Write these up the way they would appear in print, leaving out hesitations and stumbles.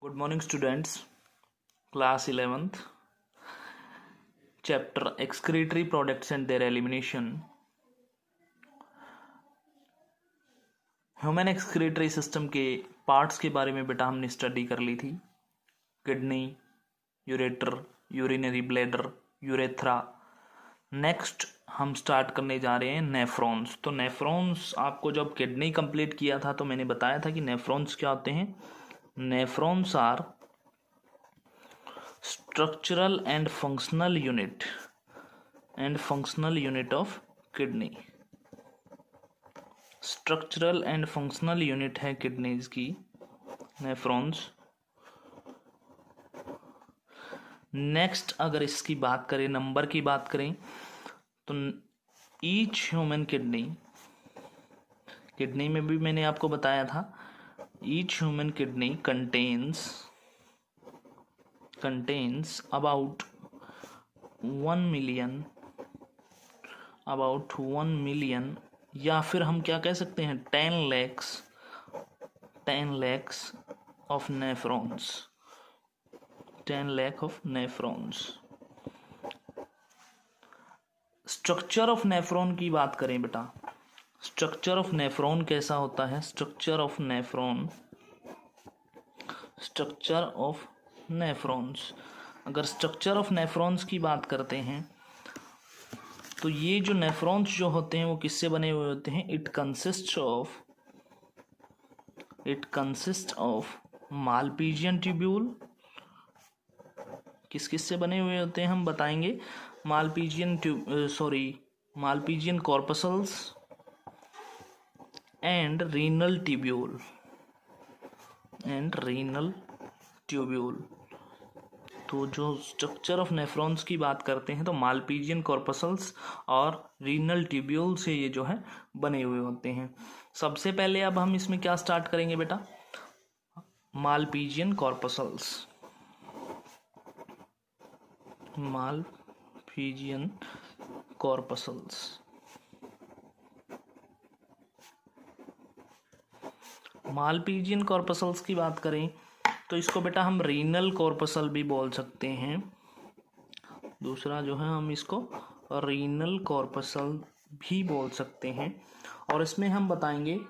Good morning, students. Class 11th, chapter excretory products and their elimination. Human excretory system के parts के बारे में बेटा हमने स्टडी कर ली थी। Kidney, ureter, urinary bladder, urethra. Next हम स्टार्ट करने जा रहे हैं नेफ्रॉन्स। तो नेफ्रॉन्स आपको जब किडनी कंप्लीट किया था तो मैंने बताया था कि नेफ्रॉन्स क्या होते हैं। Nephrons are structural and functional unit of kidney. Structural and functional unit है किडनीज की नेफ्रॉन्स। नेक्स्ट अगर इसकी बात करें, नंबर की बात करें तो ईच ह्यूमन किडनी में भी मैंने आपको बताया था, each human kidney contains about 1 million या फिर हम क्या कह सकते हैं 10 lakhs of nephrons। 10 lakh of nephrons। Structure of nephron की बात करें बेटा, स्ट्रक्चर ऑफ नेफ्रॉन कैसा होता है। स्ट्रक्चर ऑफ नेफ्रॉन्स, अगर स्ट्रक्चर ऑफ नेफ्रॉन्स की बात करते हैं तो ये जो नेफ्रॉन्स जो होते हैं वो किससे बने हुए होते हैं। It consist of Malpighian tubule. किस से बने हुए होते हैं हम बताएंगे। Malpighian corpuscles and renal tubule. तो जो स्ट्रक्चर ऑफ नेफ्रॉन्स की बात करते हैं तो मालपीजियन कॉर्पसल्स और रीनल ट्यूब्यूल से ये जो है बने हुए होते हैं। सबसे पहले अब हम इसमें क्या स्टार्ट करेंगे बेटा, मालपीजियन कॉर्पसल्स। मालपीजियन कॉर्पसल्स की बात करें तो इसको बेटा हम रीनल कॉर्पसल भी बोल सकते हैं। दूसरा जो है हम इसको रीनल कॉर्पसल भी बोल सकते हैं। और इसमें हम बताएंगे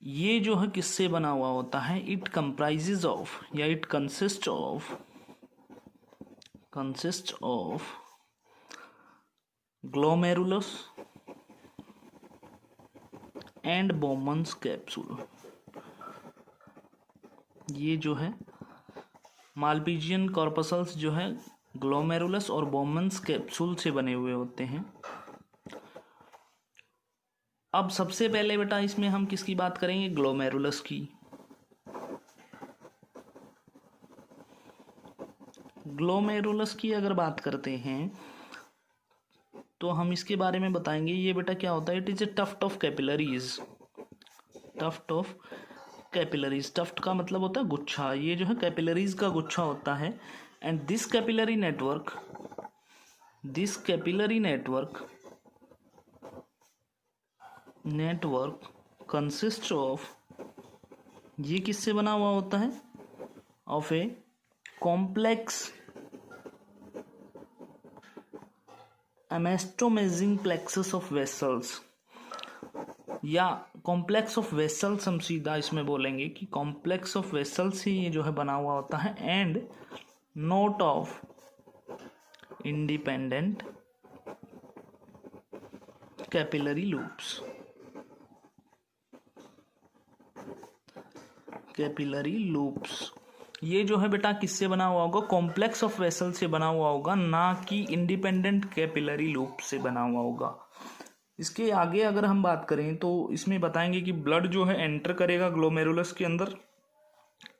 ये जो है किससे बना हुआ होता है। इट कंप्राइजेज ऑफ या it consist of glomerulus and Bowman's capsule. ये जो है मालपीजियन कॉर्पसल्स जो है ग्लोमेरुलस और बोमन्स कैप्सूल से बने हुए होते हैं। अब सबसे पहले बेटा इसमें हम किसकी बात करेंगे, ग्लोमेरुलस की। ग्लोमेरुलस की अगर बात करते हैं तो हम इसके बारे में बताएंगे। ये बेटा क्या होता है, it is a tuft of capillaries. Tuft का मतलब होता है गुच्छा। ये जो है कैपिलरीज का गुच्छा होता है। And this capillary network consist of, ये किससे बना हुआ होता है, of a complex anastomosing plexus of vessels, या कॉम्प्लेक्स ऑफ वेसल्स हम सीधा इसमें बोलेंगे कि कॉम्प्लेक्स ऑफ वेसल्स ही ये जो है बना हुआ होता है। And note of independent capillary loops. ये जो है बेटा किससे बना हुआ होगा, कॉम्प्लेक्स ऑफ वेसल से बना हुआ होगा, ना कि इंडिपेंडेंट कैपिलरी लूप से बना हुआ होगा। इसके आगे अगर हम बात करें तो इसमें बताएंगे कि ब्लड जो है एंटर करेगा ग्लोमेरुलस के अंदर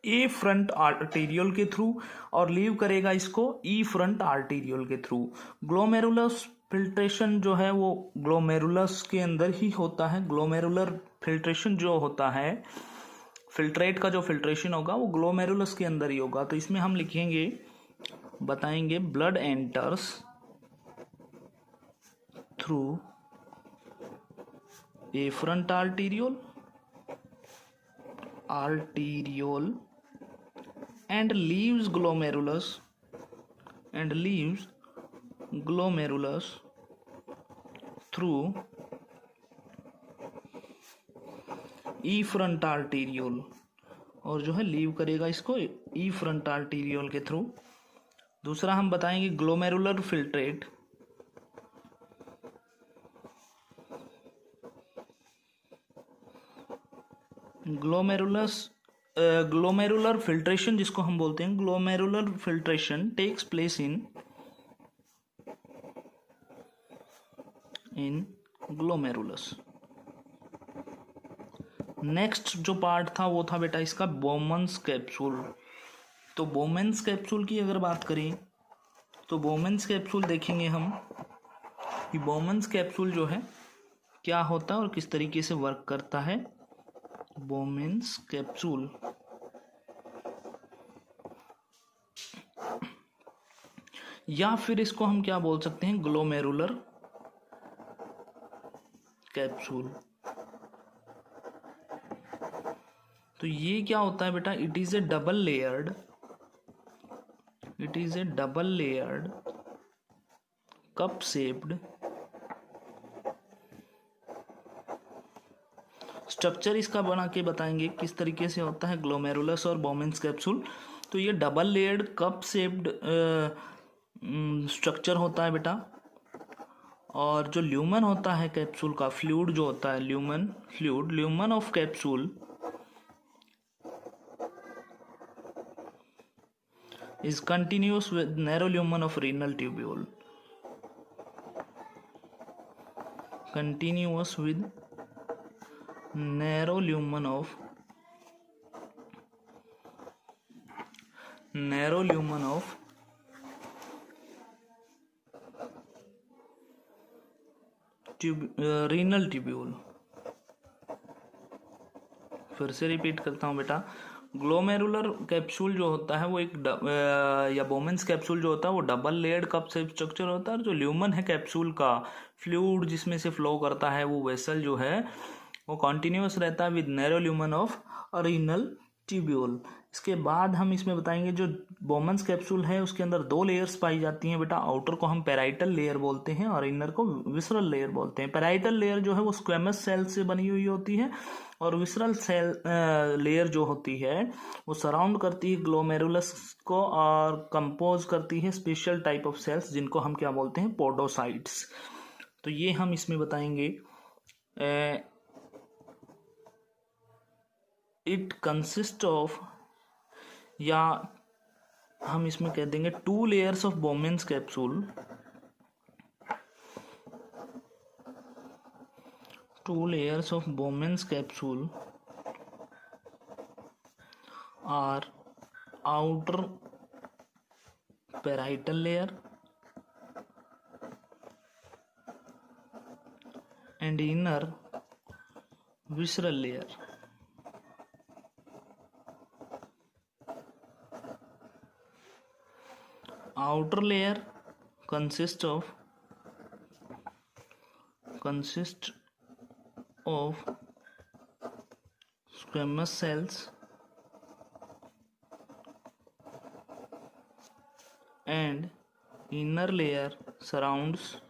ए फ्रंट आर्टेरियल के थ्रू और लीव करेगा इसको ई फ्रंट आर्टेरियल के थ्रू। ग्लोमेरुलस फिल्ट्रेशन जो है वो ग्लोमेरुलस के अंदर ही होता है। ग्लोमेरुलर फिल्ट्रेशन जो होता है, फिल्ट्रेट का जो फिल्ट्रेशन होगा वो ग्लोमेरुलस के अंदर ही होगा। तो इसमें हम लिखेंगे, बताएंगे blood enters through efferent arteriole and leaves glomerulus through efferent arteriole, और जो है लीव करेगा इसको efferent arteriole के थ्रू। दूसरा हम बताएंगे ग्लोमेरुलर फिल्ट्रेट। ग्लोमेरुलर फिल्ट्रेशन जिसको हम बोलते हैं, glomerular filtration takes place in glomerulus. नेक्स्ट जो पार्ट था वो था बेटा इसका बोमन्स कैप्सूल। तो बोमेन्स कैप्सूल की अगर बात करें तो बोमेन्स कैप्सूल देखेंगे हम कि बोमेन्स कैप्सूल जो है क्या होता है और किस तरीके से वर्क करता है। बोमेन्स कैप्सूल या फिर इसको हम क्या बोल सकते हैं, ग्लोमेरुलर कैप्सूल। तो ये क्या होता है बेटा, it is A double layered cup shaped structure. इसका बना के बताएंगे किस तरीके से होता है ग्लोमेरुलस और बोमेन्स कैप्सूल। तो ये double layered cup shaped structure होता है बेटा, और जो ल्यूमन होता है कैप्सूल का, फ्लूइड जो होता है lumen of capsule is continuous with narrow lumen of renal tubule. Continuous with narrow lumen of renal tubule। फिर से रिपीट करता हूँ बेटा, ग्लोमेरुलर कैप्सूल जो होता है वो एक या बोमेन्स कैप्सूल जो होता है वो double layered cup shape structure होता है, और जो ल्यूमन है कैप्सूल का, फ्लूइड जिसमें से फ्लो करता है, वो वेसल जो है वो कॉन्टिन्यूस रहता है with narrow lumen of renal tubule. इसके बाद हम इसमें बताएंगे जो बोमेन्स कैप्सूल है उसके अंदर दो लेयर्स पाई जाती हैं बेटा। आउटर को हम पैराइटल लेयर बोलते हैं और इनर को विसरल लेयर बोलते हैं। पैराइटल लेयर जो है वो स्क्वेमस सेल से बनी हुई होती है, और विसरल सेल लेयर जो होती है वो सराउंड करती है ग्लोमेरुलस को और कंपोज करती है स्पेशल टाइप ऑफ सेल्स जिनको हम क्या बोलते हैं, पोडोसाइट्स। तो ये हम इसमें बताएंगे। इट कंसिस्ट ऑफ, या हम इसमें कह देंगे 2 layers of Bowman's capsule, 2 layers of Bowman's capsule are outer parietal layer and inner visceral layer. Outer layer consists of squamous cells and inner layer surrounds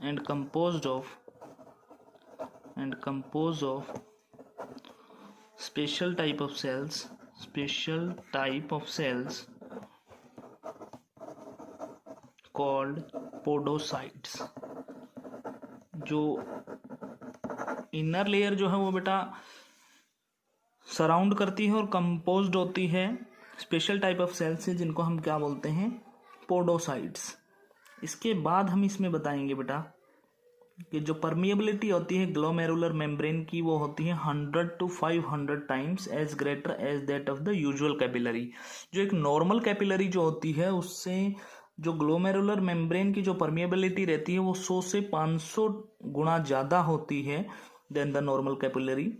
and composed of special type of cells called podocytes। जो inner layer जो है वो बेटा surround करती है और composed होती है स्पेशल टाइप ऑफ सेल्स से जिनको हम क्या बोलते हैं, पोडोसाइट्स। इसके बाद हम इसमें बताएंगे बेटा कि जो परमिएबिलिटी होती है ग्लोमेरुलर मेम्ब्रेन की वो होती है 100 to 500 times as greater as that of the usual capillary. जो एक नॉर्मल कैपिलरी जो होती है उससे जो ग्लोमेरुलर मेम्ब्रेन की जो परमिएबिलिटी रहती है वो 100 से 500 गुना ज़्यादा होती है देन द नॉर्मल कैपिलरी।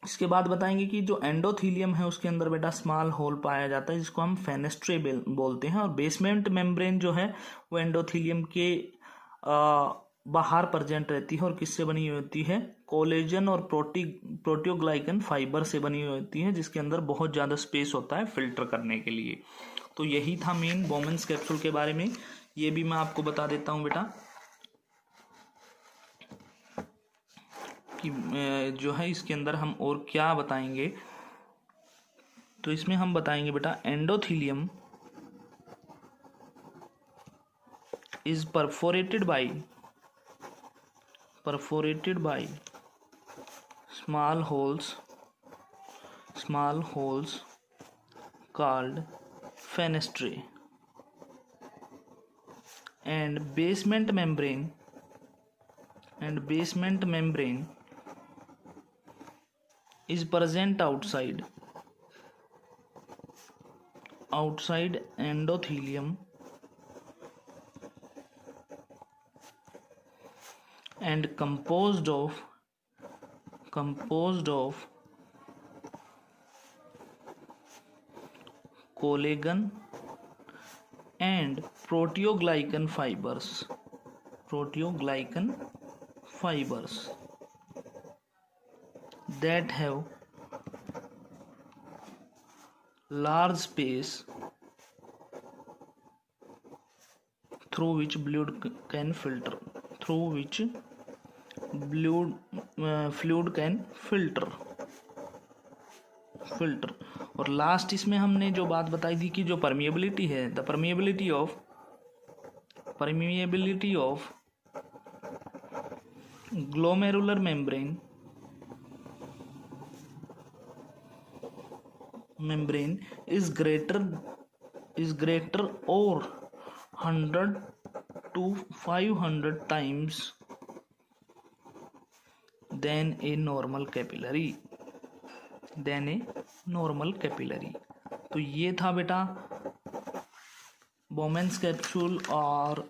इसके बाद बताएंगे कि जो एंडोथीलियम है उसके अंदर बेटा स्मॉल होल पाया जाता है जिसको हम फेनेस्ट्रे बोलते हैं, और बेसमेंट मेम्ब्रेन जो है वो एंडोथीलियम के बाहर प्रेजेंट रहती है और किससे बनी हुई होती है, कोलेजन और प्रोटियोग्लाइकन फाइबर से बनी हुई होती है, जिसके अंदर बहुत ज़्यादा स्पेस होता है फिल्टर करने के लिए। तो यही था मेन बोमेंस कैप्सूल के बारे में। ये भी मैं आपको बता देता हूँ बेटा कि जो है इसके अंदर हम और क्या बताएंगे। तो इसमें हम बताएंगे बेटा endothelium is perforated by small holes called fenestrae, and basement membrane is present outside endothelium and composed of collagen and proteoglycan fibers that have large space through which fluid can filter और last इसमें हमने जो बात बताई थी कि जो permeability है, the permeability of glomerular membrane is greater or 100 to 500 times than a normal capillary। तो ये था बेटा बोमेंस कैप्सूल और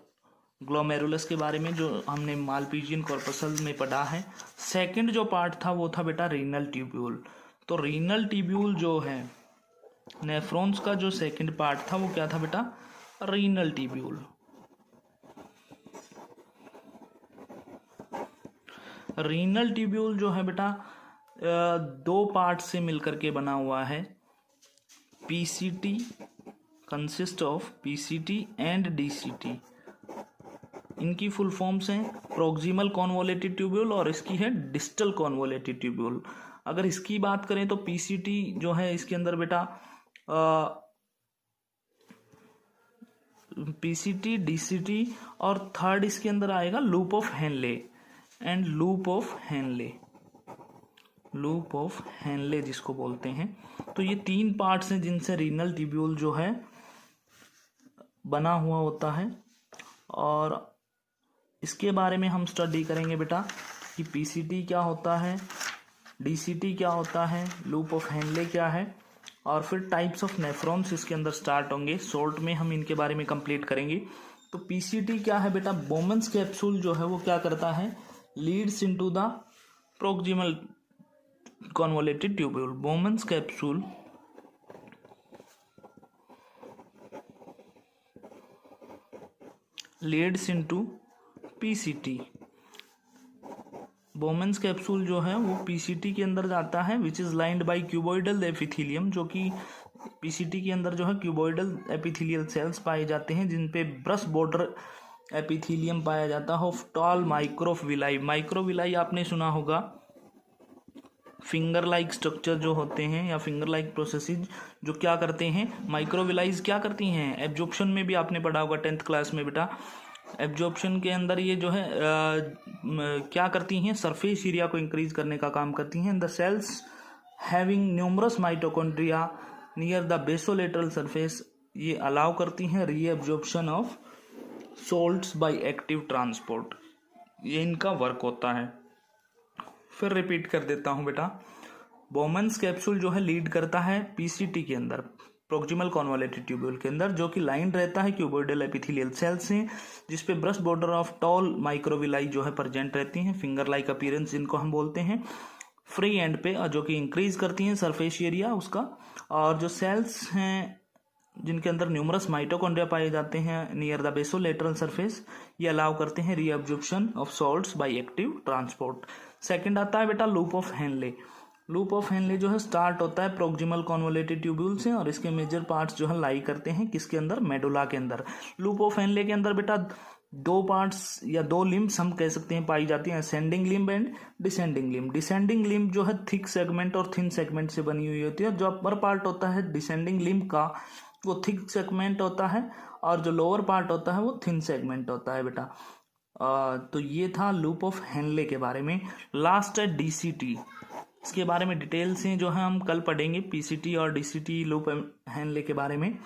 ग्लोमेरुलस के बारे में जो हमने मालपीजियन कॉर्पसल में पढ़ा है। सेकंड जो पार्ट था वो था बेटा रीनल ट्यूब्यूल। तो रीनल ट्यूब्यूल जो है नेफ्रॉन्स का जो सेकंड पार्ट था वो क्या था बेटा, रीनल ट्यूब्यूल। रीनल ट्यूब्यूल जो है बेटा दो पार्ट से मिलकर के बना हुआ है। PCT consist of PCT and DCT. इनकी फुल फॉर्म्स हैं प्रोक्सिमल कॉन्वोलेटेड ट्यूब्यूल और इसकी है डिस्टल कॉन्वोलेटेड ट्यूब्यूल। अगर इसकी बात करें तो पीसीटी जो है इसके अंदर बेटा पीसीटी डीसीटी और थर्ड इसके अंदर आएगा लूप ऑफ हेनले जिसको बोलते हैं। तो ये तीन पार्ट्स हैं जिनसे रीनल ट्यूब्यूल जो है बना हुआ होता है। और इसके बारे में हम स्टडी करेंगे बेटा कि पीसीटी क्या होता है, डीसीटी क्या होता है, लूप ऑफ हेनले क्या है, और फिर टाइप्स ऑफ नेफ्रॉन्स इसके अंदर स्टार्ट होंगे। शॉर्ट में हम इनके बारे में कंप्लीट करेंगे। तो पीसीटी क्या है बेटा, बोमेंस कैप्सूल जो है वो क्या करता है, Leeds into the proximal convoluted tubule. बोमेंस capsule Leeds into PCT. बोमेंस capsule जो है वो पीसीटी के अंदर जाता है, which is lined by cuboidal epithelium, जो कि पीसीटी के अंदर जो है क्यूबॉइडल एपिथेलियल सेल्स पाए जाते हैं जिन पे ब्रश बॉर्डर एपिथेलियम पाया जाता है ऑफ टॉल माइक्रोविलाई। माइक्रोविलाई आपने सुना होगा, फिंगर लाइक स्ट्रक्चर जो होते हैं या फिंगर लाइक प्रोसेसेस जो क्या करते हैं, माइक्रोविलाइज क्या करती हैं, एब्जॉर्प्शन में भी आपने पढ़ा होगा 10th क्लास में बेटा। एब्जॉर्प्शन के अंदर ये जो है क्या करती हैं, सरफेस एरिया को इंक्रीज करने का काम करती हैं। The cells having numerous mitochondria near the basolateral surface, ये अलाउ करती हैं reabsorption of salts by active transport. ये इनका वर्क होता है। फिर रिपीट कर देता हूं बेटा, बोमेंस कैप्सूल जो है लीड करता है पीसीटी के अंदर, प्रोक्सिमल कॉन्वोलेटेड ट्यूब्यूल के अंदर, जो कि लाइन रहता है क्यूबॉइडल एपिथेलियल सेल से, जिसपे brush border of tall microvilli जो है प्रेजेंट रहती हैं, फिंगर लाइक अपीयरेंस जिनको हम बोलते हैं, फ्री एंड पे, जो कि इंक्रीज करती हैं सरफेस एरिया उसका। और जो सेल्स हैं जिनके अंदर न्यूमरस माइटोकॉन्ड्रिया पाए जाते हैं नियर द बेसोलेटरल सरफेस, ये अलाउ करते हैं reabsorption of salts bye active transport. Second आता है बेटा loop of Henle. Loop of Henle जो है स्टार्ट होता है प्रोक्सिमल कॉन्वोलेटेड ट्यूब्यूल से, और इसके मेजर पार्ट्स जो है लाई करते हैं किसके अंदर, मेडुला के अंदर। लूप ऑफ हेनले के अंदर बेटा दो पार्ट्स या दो लिम्ब्स हम कह सकते हैं पाई जाती हैं, ascending limb and descending limb. Descending limb जो है थिक सेगमेंट और थिन सेगमेंट से बनी हुई होती है। जो अपर पार्ट होता है डिसेंडिंग लिम्ब का वो थिक सेगमेंट होता है, और जो लोअर पार्ट होता है वो थिन सेगमेंट होता है बेटा। तो ये था लूप ऑफ हेनले के बारे में। लास्ट है डीसीटी, इसके बारे में डिटेल से जो है हम कल पढ़ेंगे, पीसीटी और डीसीटी लूप हेनले के बारे में।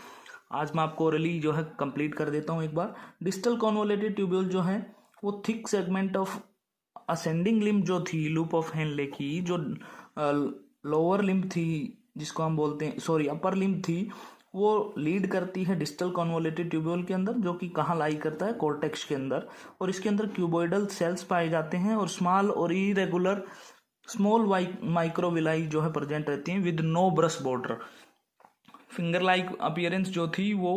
आज मैं आपको ओरली जो है कंप्लीट कर देता हूँ एक बार। डिस्टल कॉन्वोलेटेड ट्यूब्यूल जो है वो thick segment of ascending limb जो थी लूप ऑफ हेनले की, जो लोअर लिम्ब थी जिसको हम बोलते हैं, सॉरी अपर लिम्ब थी, वो लीड करती है डिस्टल कॉन्वोलेटेड ट्यूब्यूल के अंदर, जो कि कहाँ लाई करता है, कॉर्टेक्स के अंदर। और इसके अंदर क्यूबॉइडल सेल्स पाए जाते हैं और स्मॉल और इरेगुलर स्मॉल माइक्रोविलाई जो है प्रेजेंट रहती हैं with no brush border. Finger like appearance जो थी वो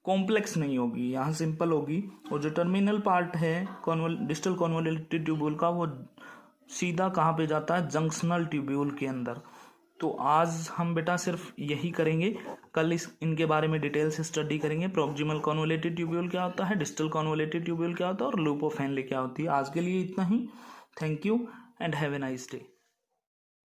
कॉम्प्लेक्स नहीं होगी, यहाँ सिंपल होगी। और जो टर्मिनल पार्ट है डिस्टल कॉन्वोलेटेड ट्यूब्यूल का वो सीधा कहाँ पे जाता है, जंक्शनल ट्यूब्यूल के अंदर। तो आज हम बेटा सिर्फ यही करेंगे, कल इनके बारे में डिटेल से स्टडी करेंगे। प्रोक्सिमल कॉन्वोलेटेड ट्यूब्यूल क्या होता है, डिस्टल कॉन्वोलेटेड ट्यूब्यूल क्या होता है, और लूप ऑफ हेनले क्या होती है। आज के लिए इतना ही। Thank you and have a nice day.